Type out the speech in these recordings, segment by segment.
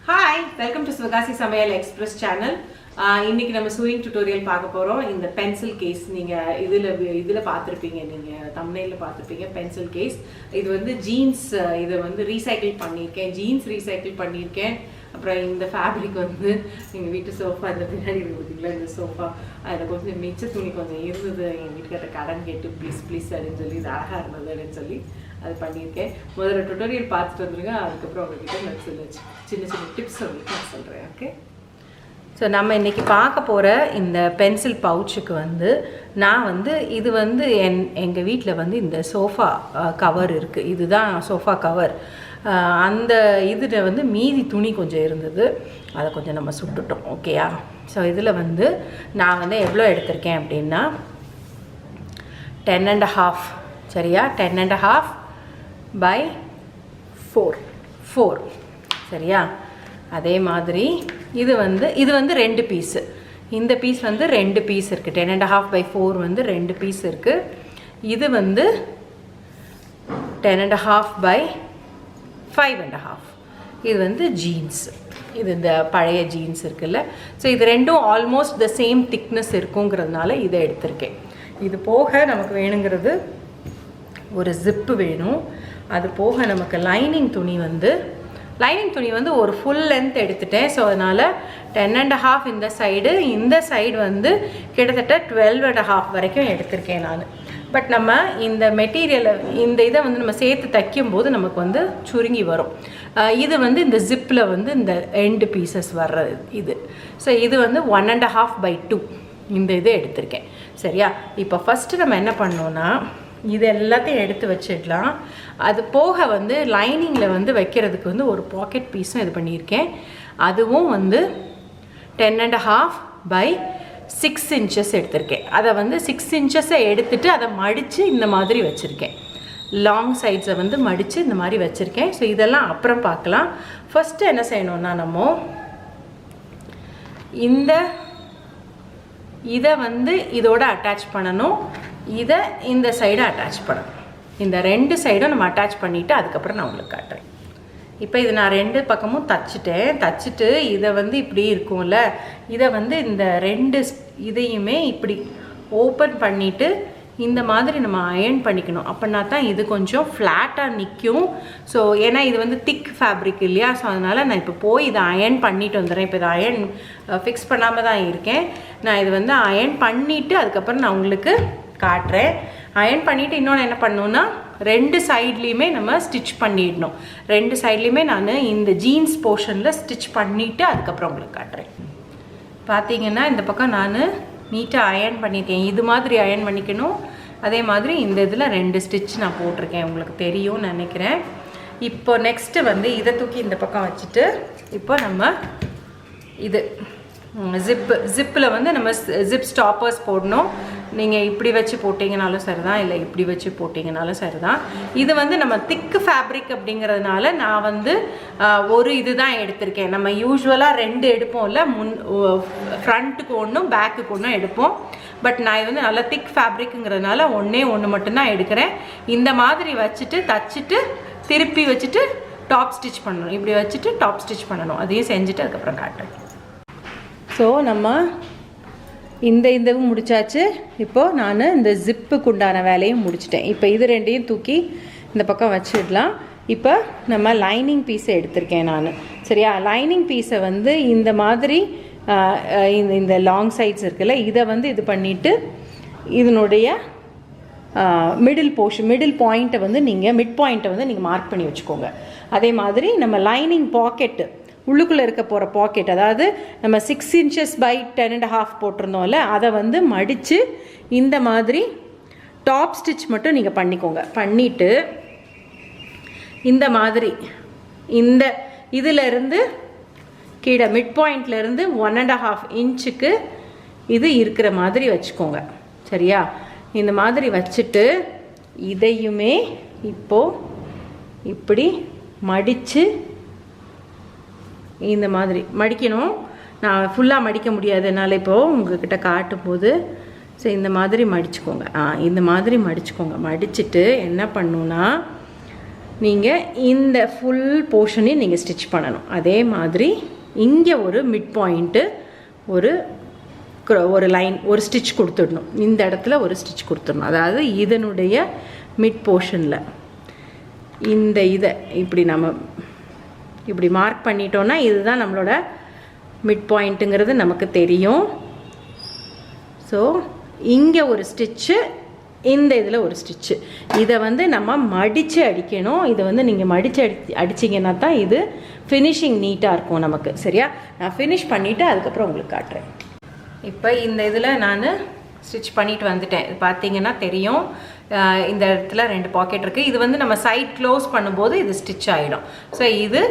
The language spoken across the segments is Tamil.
Hi, welcome to Sivakasi Samayal Express channel. இன்னைக்கு நம்ம sewing tutorial பார்க்க போறோம். இந்த pencil case நீங்க இதுல பார்த்திருப்பீங்க, நீங்க thumbnailல பார்த்திருப்பீங்க pencil case. இது வந்து jeans இத வந்து ரீசைக்கிள் பண்ணிருக்கேன். jeans ரீசைக்கிள் பண்ணிருக்கேன். அப்புறம் இந்த ஃபேப்ரிக் வந்து எங்க வீட்டு சோஃபா இந்த பின்னாடி இருக்குதுங்களா, இந்த சோஃபா அதில் கொஞ்சம் மிச்ச துணி கொஞ்சம் இருந்தது. எங்கள் வீட்டுக்கிட்ட கடன் கேட்டு ப்ளீஸ் அப்படின்னு சொல்லி இது அழகாக இருந்தது அப்படின்னு சொல்லி அது பண்ணியிருக்கேன். முதல்ல டுட்டோரியல் பார்த்துட்டு வந்துருங்க, அதுக்கப்புறம் உங்ககிட்ட நான் சின்ன சின்ன டிப்ஸ் உங்களுக்கு நான் சொல்கிறேன். ஓகே, ஸோ நம்ம இன்றைக்கி பார்க்க போகிற இந்த பென்சில் பவுச்சுக்கு வந்து நான் வந்து இது வந்து எங்கள் வீட்டில் வந்து இந்த சோஃபா கவர் இருக்குது, இதுதான் சோஃபா கவர். அந்த இதில் வந்து மீதி துணி கொஞ்சம் இருந்தது, அதை கொஞ்சம் நம்ம சுட்டுட்டோம். ஓகேயா, ஸோ இதில் வந்து நான் வந்து எவ்வளோ எடுத்திருக்கேன் அப்படின்னா 10.5, சரியா, 10.5 by 4 சரியா. அதே மாதிரி இது வந்து 2 பீஸு, இந்த பீஸ் வந்து 2 பீஸ் இருக்குது. 10.5 by 4 வந்து 2 பீஸ் இருக்குது. இது வந்து 10.5 by 5.5. இது வந்து ஜீன்ஸ், இது இந்த பழைய ஜீன்ஸ் இருக்குல்ல. ஸோ இது ரெண்டும் ஆல்மோஸ்ட் த சேம் திக்னஸ் இருக்குங்கிறதுனால இதை எடுத்திருக்கேன். இது போக நமக்கு வேணுங்கிறது ஒரு ஜிப்பு வேணும். அது போக நமக்கு லைனிங் துணி வந்து ஒரு ஃபுல் லென்த் எடுத்துட்டேன். ஸோ அதனால் 10.5 இந்த சைடு வந்து கிட்டத்தட்ட 12.5 வரைக்கும் எடுத்திருக்கேன் நான். பட் நம்ம இந்த மெட்டீரியலை இந்த இதை வந்து நம்ம சேர்த்து தைக்கும்போது நமக்கு வந்து சுருங்கி வரும். இது வந்து இந்த ஜிப்பில் வந்து இந்த எண்டு பீசஸ் வர்ற இது. ஸோ இது வந்து 1.5 by 2 இந்த இது எடுத்திருக்கேன். சரியா, இப்போ ஃபஸ்ட்டு நம்ம என்ன பண்ணோன்னா இது எல்லாத்தையும் எடுத்து வச்சிடலாம். அது போக வந்து லைனிங்கில் வந்து வைக்கிறதுக்கு வந்து ஒரு பாக்கெட் பீஸும் இது பண்ணியிருக்கேன். அதுவும் வந்து 10.5 by 6 inches எடுத்திருக்கேன். அதை வந்து 6 inches எடுத்துட்டு அதை மடித்து இந்த மாதிரி வச்சுருக்கேன். லாங் சைட்ஸை வந்து மடித்து இந்த மாதிரி வச்சுருக்கேன். ஸோ இதெல்லாம் அப்புறம் பார்க்கலாம். ஃபஸ்ட்டு என்ன செய்யணுன்னா நம்ம இதை வந்து இதோட அட்டாச் பண்ணணும், இதை இந்த சைடு அட்டாச் பண்ணணும். இந்த 2 சைடும் நம்ம அட்டாச் பண்ணிவிட்டு அதுக்கப்புறம் நான் உங்களுக்கு காட்டுறேன். இப்போ இது நான் 2 பக்கமும் தச்சுட்டு இதை வந்து இப்படி இருக்கும்ல, இதை வந்து இந்த 2 இதையுமே இப்படி ஓப்பன் பண்ணிவிட்டு இந்த மாதிரி நம்ம அயர்ன் பண்ணிக்கணும். அப்படின்னா தான் இது கொஞ்சம் ஃப்ளாட்டாக நிற்கும். ஸோ ஏன்னா இது வந்து திக் ஃபேப்ரிக் இல்லையா, ஸோ அதனால் நான் இப்போ போய் இதை அயர்ன் பண்ணிட்டு வந்துடுறேன். இப்போ இதை அயர்ன் ஃபிக்ஸ் பண்ணாமல் தான் இருக்கேன். நான் இது வந்து அயர்ன் பண்ணிவிட்டு அதுக்கப்புறம் நான் உங்களுக்கு காட்டுறேன். அயர்ன் பண்ணிவிட்டு இன்னொன்று என்ன பண்ணணுன்னா 2 சைட்லேயுமே நம்ம ஸ்டிச் பண்ணிடணும். 2 சைட்லேயுமே நான் இந்த ஜீன்ஸ் போர்ஷனில் ஸ்டிச் பண்ணிவிட்டு அதுக்கப்புறம் உங்களுக்கு காட்டுறேன். பார்த்தீங்கன்னா இந்த பக்கம் நான் நீட்டாக அயர்ன் பண்ணியிருக்கேன். இது மாதிரி அயர்ன் பண்ணிக்கணும். அதே மாதிரி இந்த இதில் 2 ஸ்டிச் நான் போட்டிருக்கேன், உங்களுக்கு தெரியும்னு நினைக்கிறேன். இப்போ நெக்ஸ்ட்டு வந்து இதை தூக்கி இந்த பக்கம் வச்சுட்டு இப்போ நம்ம இது ஜிப்பில் வந்து நம்ம ஜிப் ஸ்டாப்பர்ஸ் போடணும். நீங்கள் இப்படி வச்சு போட்டிங்கனாலும் சரிதான், இல்லை இப்படி வச்சு போட்டிங்கனாலும் சரிதான். இது வந்து நம்ம திக்கு ஃபேப்ரிக் அப்படிங்கிறதுனால நான் வந்து ஒரு இது தான் எடுத்திருக்கேன். நம்ம யூஸ்வலாக 2 எடுப்போம்ல, ஃப்ரண்ட்டுக்கு ஒன்றும் பேக்குக்கு ஒன்றும் எடுப்போம். பட் நான் இது வந்து நல்லா திக் ஃபேப்ரிக்குங்கிறதுனால ஒன்று மட்டும்தான் எடுக்கிறேன். இந்த மாதிரி வச்சுட்டு தச்சுட்டு திருப்பி வச்சுட்டு டாப் ஸ்டிச் பண்ணணும். இப்படி வச்சுட்டு டாப் ஸ்டிச் பண்ணணும். அதையும் செஞ்சுட்டு அதுக்கப்புறம் காட்டுறேன். ஸோ நம்ம இந்த முடிச்சாச்சு. இப்போது நான் இந்த ஜிப்புக்கு உண்டான வேலையும் முடிச்சிட்டேன். இப்போ இது 2ஐயும் தூக்கி இந்த பக்கம் வச்சிடலாம். இப்போ நம்ம லைனிங் பீஸை எடுத்திருக்கேன் நான். சரியா, லைனிங் பீஸை வந்து இந்த மாதிரி இந்த லாங் சைட்ஸ் இருக்குல்ல, இதை வந்து இது பண்ணிவிட்டு இதனுடைய மிடில் பாயிண்ட்டை வந்து மிட் பாயிண்ட்டை வந்து நீங்கள் மார்க் பண்ணி வச்சுக்கோங்க. அதே மாதிரி நம்ம லைனிங் பாக்கெட்டு உள்ளுக்குள்ளே இருக்க போகிற பாக்கெட், அதாவது நம்ம 6 inches by 10.5 போட்டிருந்தோம்ல, அதை வந்து மடித்து இந்த மாதிரி டாப் ஸ்டிச் மட்டும் நீங்கள் பண்ணிக்கோங்க. பண்ணிவிட்டு இந்த மாதிரி இந்த இதிலேருந்து கீழே மிட் பாயிண்ட்லேருந்து 1.5 inch இது இருக்கிற மாதிரி வச்சுக்கோங்க. சரியா, இந்த மாதிரி வச்சுட்டு இதையுமே இப்போது இப்படி மடித்து இந்த மாதிரி மடிக்கணும். நான் ஃபுல்லாக மடிக்க முடியாது என்னால் இப்போது உங்கள்கிட்ட காட்டும்போது. ஸோ இந்த மாதிரி மடிச்சுக்கோங்க. இந்த மாதிரி மடிச்சுக்கோங்க. மடிச்சுட்டு என்ன பண்ணணுன்னா நீங்கள் இந்த ஃபுல் போர்ஷனையும் நீங்கள் ஸ்டிச் பண்ணணும். அதே மாதிரி இங்கே ஒரு மிட் பாயிண்ட்டு ஒரு லைன் ஒரு ஸ்டிச் கொடுத்துடணும். இந்த இடத்துல ஒரு ஸ்டிச் கொடுத்துடணும். அதாவது இதனுடைய மிட் போர்ஷனில் இந்த இதை இப்படி நம்ம இப்படி மார்க் பண்ணிட்டோன்னா இதுதான் நம்மளோட மிட் பாயிண்ட்டுங்கிறது நமக்கு தெரியும். ஸோ இங்கே ஒரு ஸ்டிச்சு, இந்த இதில் ஒரு ஸ்டிச்சு. இதை வந்து நம்ம மடித்து அடிக்கணும். இதை வந்து நீங்கள் மடித்து அடிச்சிங்கன்னா தான் இது ஃபினிஷிங் நீட்டாக இருக்கும் நமக்கு. சரியா? நான் ஃபினிஷ் பண்ணிவிட்டு அதுக்கப்புறம் உங்களுக்கு காட்டுறேன். இப்போ இந்த இதில் நான் ஸ்டிச் பண்ணிட்டு வந்துட்டேன். இது பார்த்தீங்கன்னா தெரியும், இந்த இடத்துல 2 பாக்கெட் இருக்குது. இது வந்து நம்ம சைட் க்ளோஸ் பண்ணும்போது இது ஸ்டிச் ஆகிடும். ஸோ இது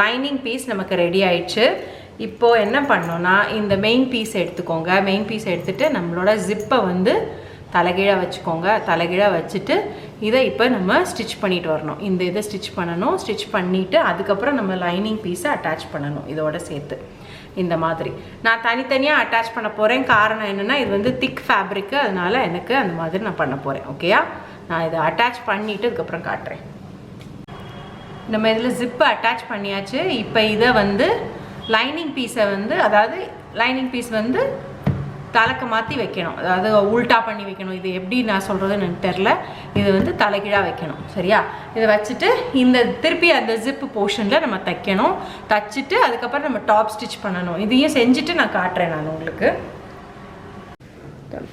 லைனிங் பீஸ் நமக்கு ரெடி ஆயிடுச்சு. இப்போது என்ன பண்ணோன்னா இந்த மெயின் பீஸ் எடுத்துக்கோங்க. மெயின் பீஸ் எடுத்துகிட்டு நம்மளோட ஜிப்பை வந்து தலைகீழாக வச்சுக்கோங்க. தலைகீழாக வச்சுட்டு இதை இப்போ நம்ம ஸ்டிச் பண்ணிட்டு வரணும். இந்த இதை ஸ்டிச் பண்ணணும். ஸ்டிச் பண்ணிவிட்டு அதுக்கப்புறம் நம்ம லைனிங் பீஸை அட்டாச் பண்ணணும் இதோட சேர்த்து. இந்த மாதிரி நான் தனித்தனியாக அட்டாச் பண்ண போகிறேன். காரணம் என்னென்னா இது வந்து திக் ஃபேப்ரிக்கு, அதனால் எனக்கு அந்த மாதிரி நான் பண்ண போகிறேன். ஓகேயா? நான் இதை அட்டாச் பண்ணிவிட்டு அதுக்கப்புறம் காட்டுறேன். நம்ம இதில் ஜிப்பை அட்டாச் பண்ணியாச்சு. இப்போ இதை வந்து லைனிங் பீஸை வந்து, அதாவது லைனிங் பீஸ் வந்து தலைக்கு மாற்றி வைக்கணும். அதாவது உல்ட்டா பண்ணி வைக்கணும். இது எப்படி நான் சொல்கிறதுன்னு எனக்கு தெரில. இது வந்து தலைகீழாக வைக்கணும். சரியா? இதை வச்சுட்டு இந்த திருப்பி அந்த ஜிப்பு போர்ஷனில் நம்ம தைக்கணும். தைச்சிட்டு அதுக்கப்புறம் நம்ம டாப் ஸ்டிச் பண்ணணும். இதையும் செஞ்சுட்டு நான் காட்டுறேன் நான் உங்களுக்கு.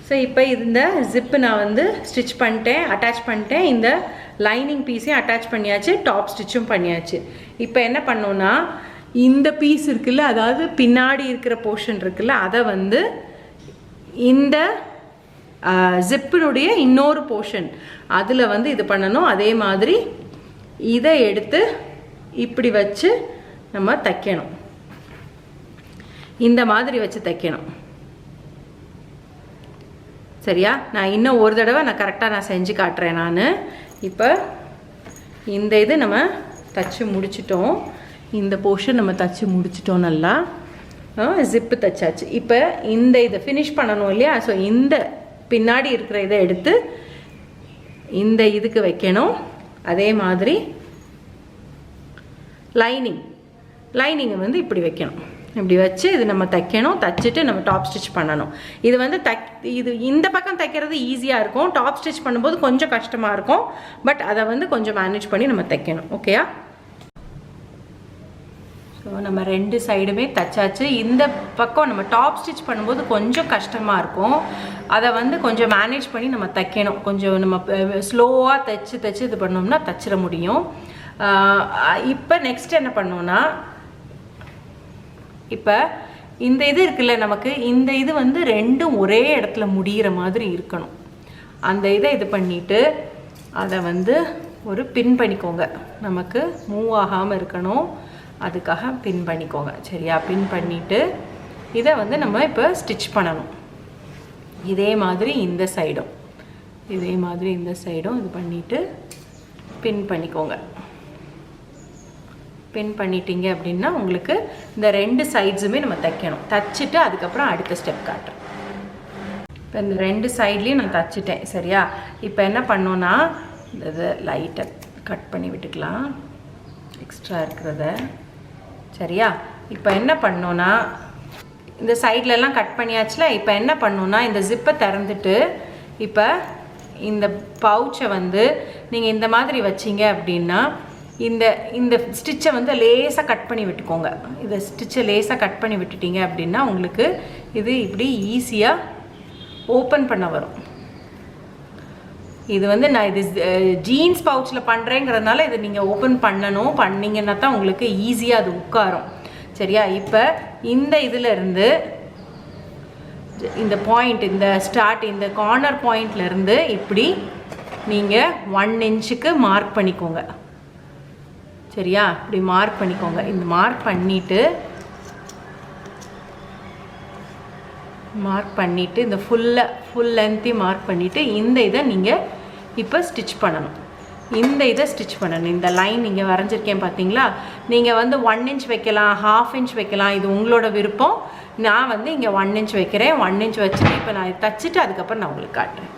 ஸோ இப்போ இந்த ஜிப்பு நான் வந்து ஸ்டிச் பண்ணிட்டேன், அட்டாச் பண்ணிட்டேன். இந்த லைனிங் பீஸையும் அட்டாச் பண்ணியாச்சு, டாப் ஸ்டிச்சும் பண்ணியாச்சு. இப்போ என்ன பண்ணோன்னா இந்த பீஸ் இருக்குல்ல, அதாவது பின்னாடி இருக்கிற போர்ஷன் இருக்குல்ல, அதை வந்து இந்த ஜிப்பினுடைய இன்னொரு போர்ஷன் அதில் வந்து இது பண்ணணும். அதே மாதிரி இதை எடுத்து இப்படி வச்சு நம்ம தைக்கணும். இந்த மாதிரி வச்சு தைக்கணும். சரியா? நான் இன்னும் ஒரு தடவை நான் கரெக்டாக செஞ்சு காட்டுறேன் நான். இப்போ இந்த இது நம்ம தச்சு முடிச்சிட்டோம். இந்த போர்ஷன் நம்ம தச்சு முடிச்சிட்டோம். நல்லா ஜிப்பு தைச்சாச்சு. இப்போ இந்த இதை ஃபினிஷ் பண்ணணும் இல்லையா? ஸோ இந்த பின்னாடி இருக்கிற இதை எடுத்து இந்த இதுக்கு வைக்கணும். அதே மாதிரி லைனிங்கை வந்து இப்படி வைக்கணும். இப்படி வச்சு இது நம்ம தைக்கணும். தைச்சிட்டு நம்ம டாப் ஸ்டிச் பண்ணணும். இது வந்து இது இந்த பக்கம் தைக்கிறது ஈஸியாக இருக்கும். டாப் ஸ்டிச் பண்ணும்போது கொஞ்சம் கஷ்டமாக இருக்கும். பட் அதை வந்து கொஞ்சம் மேனேஜ் பண்ணி நம்ம தைக்கணும். ஓகேயா? ஸோ நம்ம 2 சைடுமே தைச்சாச்சு. இந்த பக்கம் நம்ம டாப் ஸ்டிச் பண்ணும்போது கொஞ்சம் கஷ்டமாக இருக்கும். அதை வந்து கொஞ்சம் மேனேஜ் பண்ணி நம்ம தைக்கணும். கொஞ்சம் நம்ம ஸ்லோவாக தைச்சு இது பண்ணோம்னா தைச்சிட முடியும். இப்போ நெக்ஸ்ட் என்ன பண்ணோன்னா, இப்போ இந்த இது இருக்குல்ல, நமக்கு இந்த இது வந்து 2ம் ஒரே இடத்துல முடிகிற மாதிரி இருக்கணும். அந்த இதை இது பண்ணிவிட்டு அதை வந்து ஒரு பின் பண்ணிக்கோங்க. நமக்கு மூவ் ஆகாமல் இருக்கணும். அதுக்காக பின் பண்ணிக்கோங்க. சரியா? பின் பண்ணிவிட்டு இதை வந்து நம்ம இப்போ ஸ்டிச் பண்ணணும். இதே மாதிரி இந்த சைடும் இது பண்ணிவிட்டு பின் பண்ணிக்கோங்க. பின் பண்ணிட்டீங்க அப்படின்னா உங்களுக்கு இந்த 2 சைட்ஸுமே நம்ம தைக்கணும். தைச்சிட்டு அதுக்கப்புறம் அடுத்த ஸ்டெப் காட்டுறேன். இப்போ இந்த 2 சைட்லேயும் நான் தைச்சிட்டேன். சரியா? இப்போ என்ன பண்ணோன்னா இதை லைட்டாக கட் பண்ணி விட்டுக்கலாம், எக்ஸ்ட்ரா இருக்கிறத. சரியா? இப்போ என்ன பண்ணோன்னா இந்த சைட்லலாம் கட் பண்ணியாச்சுல. இப்போ என்ன பண்ணோன்னா இந்த ஜிப்பை திறந்துட்டு இப்போ இந்த பவுச்சை வந்து நீங்கள் இந்த மாதிரி வச்சிங்க அப்படின்னா இந்த ஸ்டிச்சை வந்து லேசாக கட் பண்ணி விட்டுக்கோங்க. இதை ஸ்டிச்சை லேசாக கட் பண்ணி விட்டுட்டீங்க அப்படின்னா உங்களுக்கு இது இப்படி ஈஸியாக ஓப்பன் பண்ண வரும். இது வந்து நான் இது ஜீன்ஸ் பவுச்சில் பண்ணுறேங்கிறதுனால இதை நீங்கள் ஓப்பன் பண்ணிங்கன்னா தான் உங்களுக்கு ஈஸியாக அது உட்காரும். சரியா? இப்போ இந்த இதிலேருந்து இந்த பாயிண்ட், இந்த கார்னர் பாயிண்ட்லேருந்து இப்படி நீங்கள் 1 இன்ச்சுக்கு மார்க் பண்ணிக்கோங்க. சரியா? இப்படி மார்க் பண்ணிக்கோங்க. இந்த மார்க் பண்ணிவிட்டு இந்த ஃபுல் லென்த்தையும் மார்க் பண்ணிவிட்டு இந்த இதை நீங்கள் இப்போ ஸ்டிச் பண்ணணும். இந்த லைன் நீங்கள் வரைஞ்சிருக்கேன் பார்த்தீங்களா? நீங்கள் வந்து 1 இன்ச் வைக்கலாம், 1/2 இன்ச் வைக்கலாம். இது உங்களோட விருப்பம். நான் வந்து இங்கே 1 இன்ச் வைக்கிறேன். 1 இன்ச் வச்சுட்டு இப்போ நான் தைச்சிட்டு அதுக்கப்புறம் நான் உங்களுக்கு காட்டுறேன்.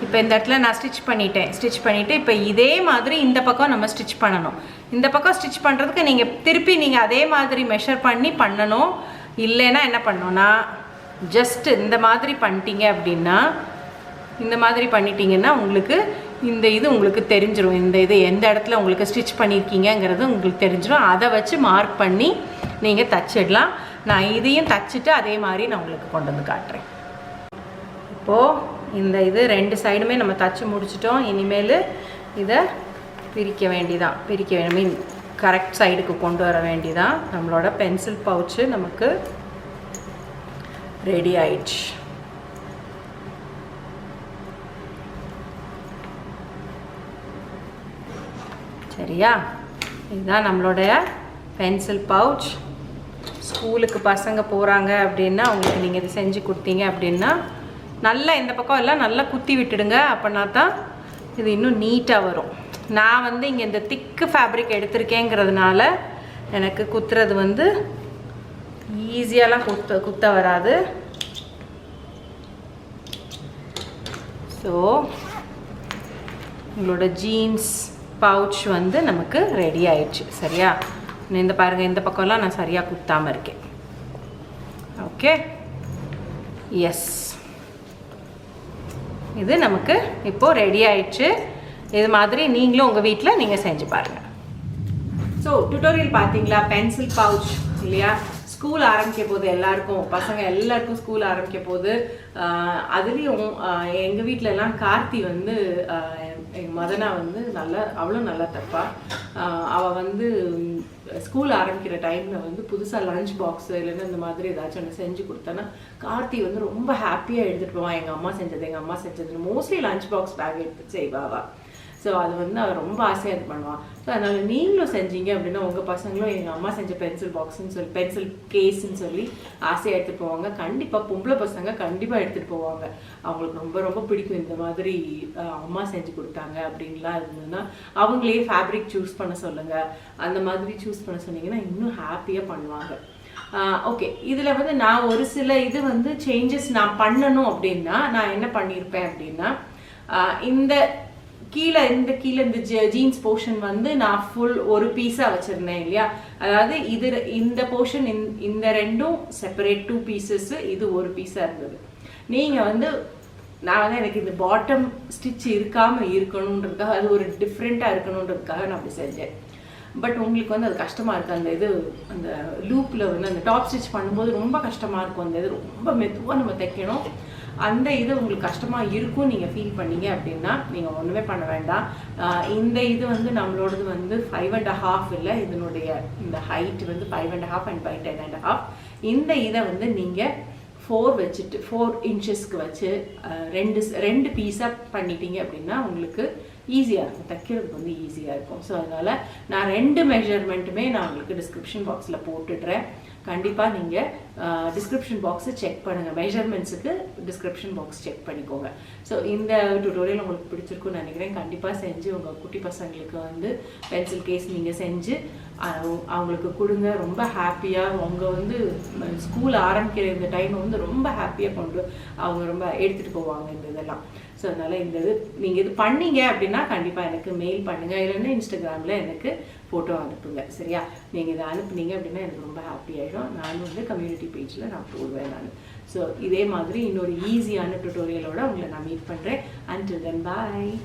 இப்போ இந்த இடத்துல நான் ஸ்டிச் பண்ணிவிட்டு இப்போ இதே மாதிரி இந்த பக்கம் நம்ம ஸ்டிச் பண்ணணும். இந்த பக்கம் ஸ்டிச் பண்ணுறதுக்கு நீங்கள் திருப்பி நீங்கள் அதே மாதிரி மெஷர் பண்ணி பண்ணணும். இல்லைன்னா என்ன பண்ணணும்னா ஜஸ்ட் இந்த மாதிரி பண்ணிட்டீங்க அப்படின்னா, இந்த மாதிரி பண்ணிட்டீங்கன்னா உங்களுக்கு இந்த இது உங்களுக்கு தெரிஞ்சிடும். இந்த இது எந்த இடத்துல உங்களுக்கு ஸ்டிச் பண்ணியிருக்கீங்கிறது உங்களுக்கு தெரிஞ்சிடும். அதை வச்சு மார்க் பண்ணி நீங்கள் தச்சிடலாம். நான் இதையும் தச்சுட்டு அதே மாதிரி நான் உங்களுக்கு கொண்டு வந்து காட்டுறேன். இப்போது இந்த இது 2 சைடுமே நம்ம தச்சு முடிச்சிட்டோம். இனிமேல் இதை பிரிக்க வேண்டியதான். மீன் கரெக்ட் சைடுக்கு கொண்டு வர வேண்டியதான். நம்மளோட பென்சில் பவுச்சு நமக்கு ரெடி ஆயிடுச்சு. சரியா? இதுதான் நம்மளுடைய பென்சில் பவுச். ஸ்கூலுக்கு பசங்க போகிறாங்க அப்படின்னா அவங்களுக்கு நீங்கள் இது செஞ்சு கொடுத்தீங்க அப்படின்னா நல்லா இந்த பக்கம் எல்லாம் நல்லா குத்தி விட்டுடுங்க. அப்படின்னா தான் இது இன்னும் நீட்டாக வரும். நான் வந்து இங்கே இந்த திக்கு ஃபேப்ரிக் எடுத்திருக்கேங்கிறதுனால எனக்கு குத்துறது வந்து ஈஸியாலாம் குத்த வராது. ஸோ உங்களோட ஜீன்ஸ் பவுச் வந்து நமக்கு ரெடி ஆயிடுச்சு. சரியா? இந்த பாருங்கள், இந்த பக்கம்லாம் நான் சரியாக குத்தாமல் இருக்கேன். ஓகே, எஸ், இது நமக்கு இப்போது ரெடி ஆயிடுச்சு. இது மாதிரி நீங்களும் உங்கள் வீட்டில் நீங்கள் செஞ்சு பாருங்கள். ஸோ டியூட்டோரியல் பார்த்தீங்களா? பென்சில் பவுச் இல்லையா? ஸ்கூல் ஆரம்பிக்க போது எல்லாருக்கும், பசங்க எல்லாருக்கும் ஸ்கூல் ஆரம்பிக்க போது. அதுலேயும் எங்கள் வீட்டிலலாம் கார்த்தி வந்து எங்கள் மதனா வந்து அவ்வளோ நல்லா தப்பா. அவள் வந்து ஸ்கூல் ஆரம்பிக்கிற டைமில் வந்து புதுசாக லஞ்ச் பாக்ஸு இல்லைன்னா இந்த மாதிரி ஏதாச்சும் ஒன்று செஞ்சு கொடுத்தேன்னா கார்த்தி வந்து ரொம்ப ஹாப்பியாக எடுத்துகிட்டு போவான். எங்கள் அம்மா செஞ்சதுன்னு மோஸ்ட்லி லஞ்ச் பாக்ஸ் பேக் எடுத்து செய்வாவா. ஸோ அது வந்து அவள் ரொம்ப ஆசையாக இது பண்ணுவான். ஸோ அதனால் நீங்களும் செஞ்சீங்க அப்படின்னா உங்கள் பசங்களும் எங்கள் அம்மா செஞ்ச பென்சில் பாக்ஸுன்னு சொல்லி பென்சில் கேஸுன்னு சொல்லி ஆசையாக எடுத்துகிட்டு போவாங்க. கண்டிப்பாக பொம்பளை பசங்க கண்டிப்பாக எடுத்துகிட்டு போவாங்க. அவங்களுக்கு ரொம்ப ரொம்ப பிடிக்கும் இந்த மாதிரி அம்மா செஞ்சு கொடுத்தாங்க அப்படின்லாம் இருந்ததுன்னா. அவங்களே ஃபேப்ரிக் சூஸ் பண்ண சொல்லுங்கள். அந்த மாதிரி சூஸ் பண்ண சொன்னீங்கன்னா இன்னும் ஹாப்பியாக பண்ணுவாங்க. ஓகே, இதில் வந்து நான் ஒரு சில இது வந்து சேஞ்சஸ் நான் பண்ணணும் அப்படின்னா நான் என்ன பண்ணியிருப்பேன் அப்படின்னா, இந்த கீழே இந்த ஜீன்ஸ் போர்ஷன் வந்து நான் ஃபுல் ஒரு பீஸாக வச்சுருந்தேன் இல்லையா? அதாவது இந்த போர்ஷன் இந்த ரெண்டும் செப்பரேட் 2 பீசஸ்ஸு, இது ஒரு பீஸாக இருந்தது. நீங்கள் வந்து நான் வந்து எனக்கு இந்த பாட்டம் ஸ்டிச் இருக்காமல் இருக்கணுன்றதுக்காக, அது ஒரு டிஃப்ரெண்ட்டாக இருக்கணுன்றதுக்காக நான் அப்படி செஞ்சேன். பட் உங்களுக்கு வந்து அது கஷ்டமாக இருக்குது. அந்த லூப்பில் வந்து அந்த டாப் ஸ்டிச் பண்ணும்போது ரொம்ப கஷ்டமாக இருக்கும். அந்த இது ரொம்ப மெதுவாக நம்ம தைக்கணும். அந்த இது உங்களுக்கு கஷ்டமாக இருக்கும் நீங்கள் ஃபீல் பண்ணீங்க அப்படின்னா நீங்கள் ஒன்றுமே பண்ண வேண்டாம். இந்த இது வந்து நம்மளோடது வந்து 5.5 இல்லை, இதனுடைய இந்த ஹைட் வந்து 5.5 and by 10.5. இந்த இதை வந்து நீங்கள் 4 இன்ச்சஸ்க்கு வச்சு ரெண்டு பீஸாக பண்ணிட்டீங்க அப்படின்னா உங்களுக்கு ஈஸியாக இருக்கும், தைக்கிறதுக்கு வந்து ஈஸியாக இருக்கும். ஸோ அதனால் நான் 2 மெஷர்மெண்ட்டுமே நான் உங்களுக்கு டிஸ்கிரிப்ஷன் பாக்ஸில் போட்டுடுறேன். கண்டிப்பாக நீங்கள் டிஸ்கிரிப்ஷன் பாக்ஸை செக் பண்ணுங்கள். மெஷர்மெண்ட்ஸுக்கு டிஸ்கிரிப்ஷன் பாக்ஸ் செக் பண்ணிக்கோங்க. ஸோ இந்த டியூட்டோரியல் உங்களுக்கு பிடிச்சிருக்குன்னு நினைக்கிறேன். கண்டிப்பாக செஞ்சு உங்கள் குட்டி பசங்களுக்கு வந்து பென்சில் கேஸ் நீங்கள் செஞ்சு அவங்களுக்கு கொடுங்க. ரொம்ப ஹாப்பியாக அவங்க வந்து ஸ்கூல் ஆரம்பிக்கிற இந்த டைமை வந்து ரொம்ப ஹாப்பியாக அவங்க ரொம்ப எடுத்துகிட்டு போவாங்க இந்த இதெல்லாம். ஸோ அதனால் இந்த இது நீங்கள் இது பண்ணீங்க அப்படின்னா கண்டிப்பாக எனக்கு மெயில் பண்ணுங்கள், இல்லைன்னா இன்ஸ்டாகிராமில் எனக்கு ஃபோட்டோ அனுப்புங்க. சரியா? நீங்கள் இதை அனுப்புனீங்க அப்படின்னா எனக்கு ரொம்ப ஹாப்பி ஆகிடும். நானும் வந்து கம்யூனிட்டி பேஜில் நான் போடுவேன் நான். ஸோ இதே மாதிரி இன்னொரு ஈஸியான டியூட்டோரியலோட உங்களை நான் மீட் பண்ணுறேன். Until then, bye.